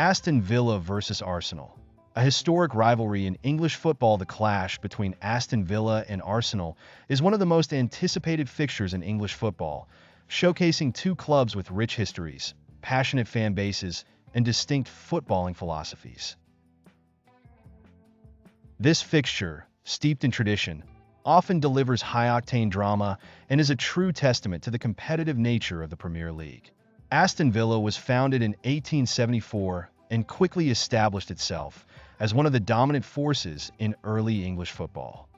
Aston Villa versus Arsenal. A historic rivalry in English football, the clash between Aston Villa and Arsenal is one of the most anticipated fixtures in English football, showcasing two clubs with rich histories, passionate fan bases, and distinct footballing philosophies. This fixture, steeped in tradition, often delivers high-octane drama and is a true testament to the competitive nature of the Premier League. Aston Villa was founded in 1874 and quickly established itself as one of the dominant forces in early English football.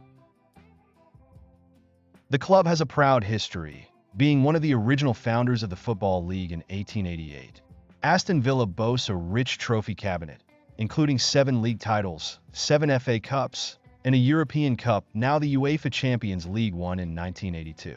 The club has a proud history, being one of the original founders of the Football League in 1888. Aston Villa boasts a rich trophy cabinet, including 7 league titles, 7 FA Cups, and a European Cup, now the UEFA Champions League, won in 1982.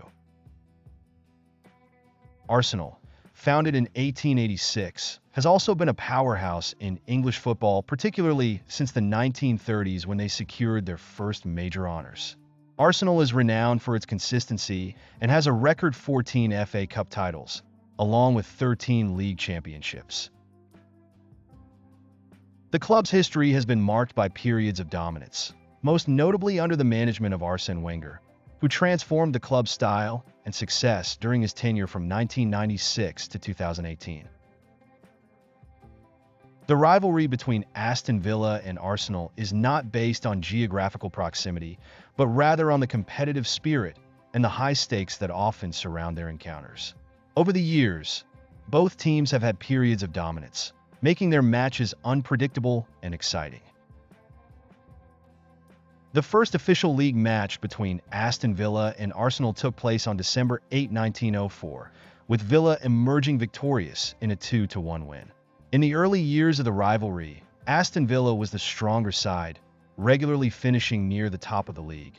Arsenal, founded in 1886, has also been a powerhouse in English football, particularly since the 1930s when they secured their first major honors. Arsenal is renowned for its consistency and has a record 14 FA Cup titles, along with 13 league championships. The club's history has been marked by periods of dominance, most notably under the management of Arsène Wenger, who transformed the club's style and success during his tenure from 1996 to 2018. The rivalry between Aston Villa and Arsenal is not based on geographical proximity, but rather on the competitive spirit and the high stakes that often surround their encounters. Over the years, both teams have had periods of dominance, making their matches unpredictable and exciting. The first official league match between Aston Villa and Arsenal took place on December 8, 1904, with Villa emerging victorious in a 2-1 win. In the early years of the rivalry, Aston Villa was the stronger side, regularly finishing near the top of the league,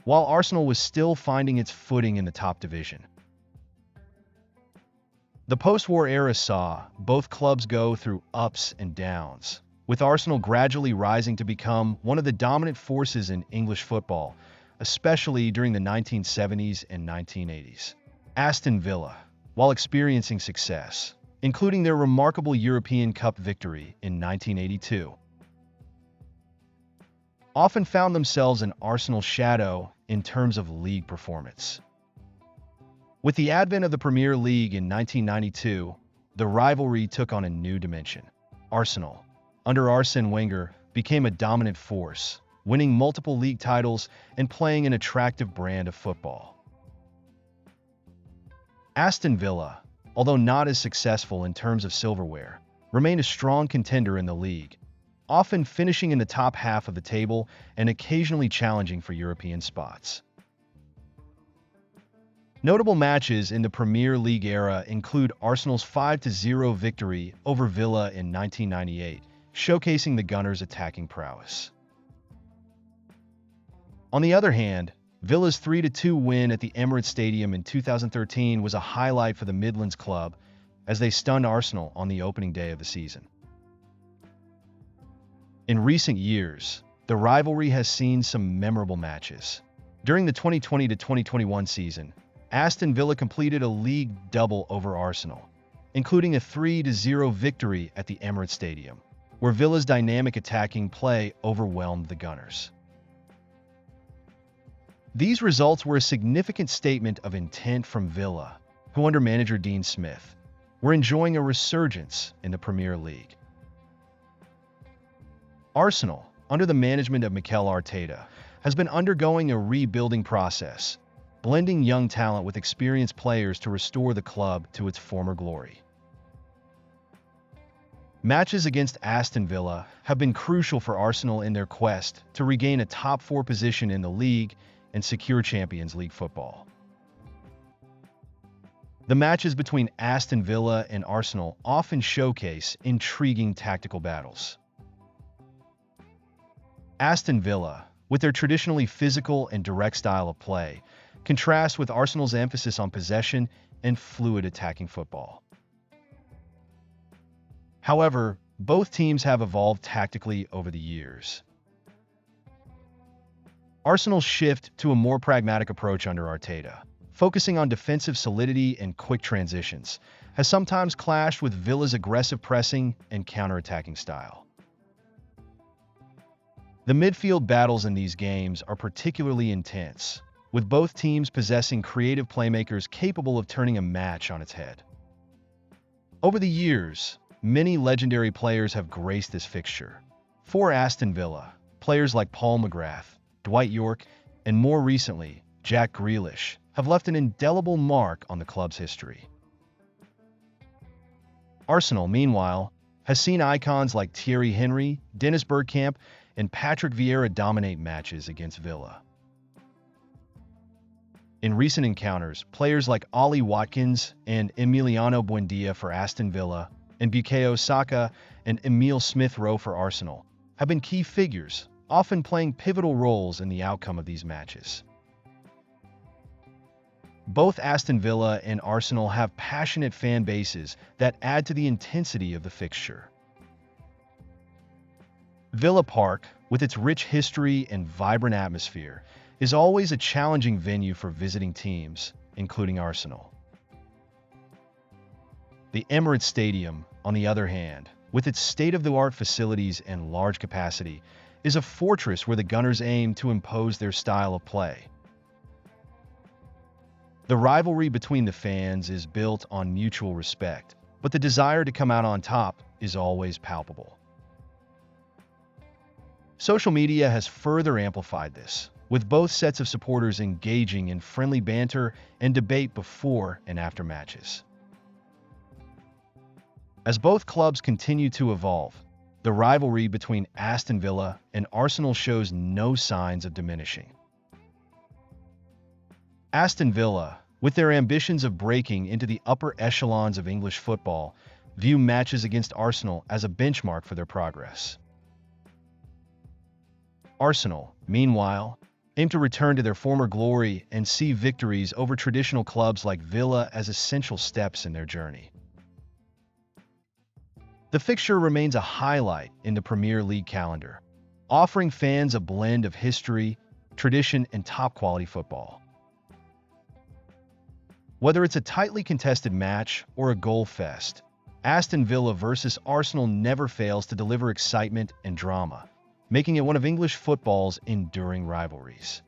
while Arsenal was still finding its footing in the top division. The post-war era saw both clubs go through ups and downs, with Arsenal gradually rising to become one of the dominant forces in English football, especially during the 1970s and 1980s. Aston Villa, while experiencing success, including their remarkable European Cup victory in 1982, often found themselves in Arsenal's shadow in terms of league performance. With the advent of the Premier League in 1992, the rivalry took on a new dimension. Arsenal, under Arsène Wenger, became a dominant force, winning multiple league titles and playing an attractive brand of football. Aston Villa, although not as successful in terms of silverware, remained a strong contender in the league, often finishing in the top half of the table and occasionally challenging for European spots. Notable matches in the Premier League era include Arsenal's 5-0 victory over Villa in 1998, showcasing the Gunners' attacking prowess. On the other hand, Villa's 3-2 win at the Emirates Stadium in 2013 was a highlight for the Midlands club as they stunned Arsenal on the opening day of the season. In recent years, the rivalry has seen some memorable matches. During the 2020-2021 season, Aston Villa completed a league double over Arsenal, including a 3-0 victory at the Emirates Stadium, where Villa's dynamic attacking play overwhelmed the Gunners. These results were a significant statement of intent from Villa, who under manager Dean Smith, were enjoying a resurgence in the Premier League. Arsenal, under the management of Mikel Arteta, has been undergoing a rebuilding process, blending young talent with experienced players to restore the club to its former glory. Matches against Aston Villa have been crucial for Arsenal in their quest to regain a top 4 position in the league and secure Champions League football. The matches between Aston Villa and Arsenal often showcase intriguing tactical battles. Aston Villa, with their traditionally physical and direct style of play, contrasts with Arsenal's emphasis on possession and fluid attacking football. However, both teams have evolved tactically over the years. Arsenal's shift to a more pragmatic approach under Arteta, focusing on defensive solidity and quick transitions, has sometimes clashed with Villa's aggressive pressing and counter-attacking style. The midfield battles in these games are particularly intense, with both teams possessing creative playmakers capable of turning a match on its head. Over the years, many legendary players have graced this fixture. For Aston Villa, players like Paul McGrath, Dwight Yorke, and more recently, Jack Grealish, have left an indelible mark on the club's history. Arsenal, meanwhile, has seen icons like Thierry Henry, Dennis Bergkamp, and Patrick Vieira dominate matches against Villa. In recent encounters, players like Ollie Watkins and Emiliano Buendia for Aston Villa, and Bukayo Saka and Emile Smith-Rowe for Arsenal have been key figures, often playing pivotal roles in the outcome of these matches. Both Aston Villa and Arsenal have passionate fan bases that add to the intensity of the fixture. Villa Park, with its rich history and vibrant atmosphere, is always a challenging venue for visiting teams, including Arsenal. The Emirates Stadium, on the other hand, with its state-of-the-art facilities and large capacity, is a fortress where the Gunners aim to impose their style of play. The rivalry between the fans is built on mutual respect, but the desire to come out on top is always palpable. Social media has further amplified this, with both sets of supporters engaging in friendly banter and debate before and after matches. As both clubs continue to evolve, the rivalry between Aston Villa and Arsenal shows no signs of diminishing. Aston Villa, with their ambitions of breaking into the upper echelons of English football, view matches against Arsenal as a benchmark for their progress. Arsenal, meanwhile, aim to return to their former glory and see victories over traditional clubs like Villa as essential steps in their journey. The fixture remains a highlight in the Premier League calendar, offering fans a blend of history, tradition, and top-quality football. Whether it's a tightly contested match or a goal fest, Aston Villa versus Arsenal never fails to deliver excitement and drama, making it one of English football's enduring rivalries.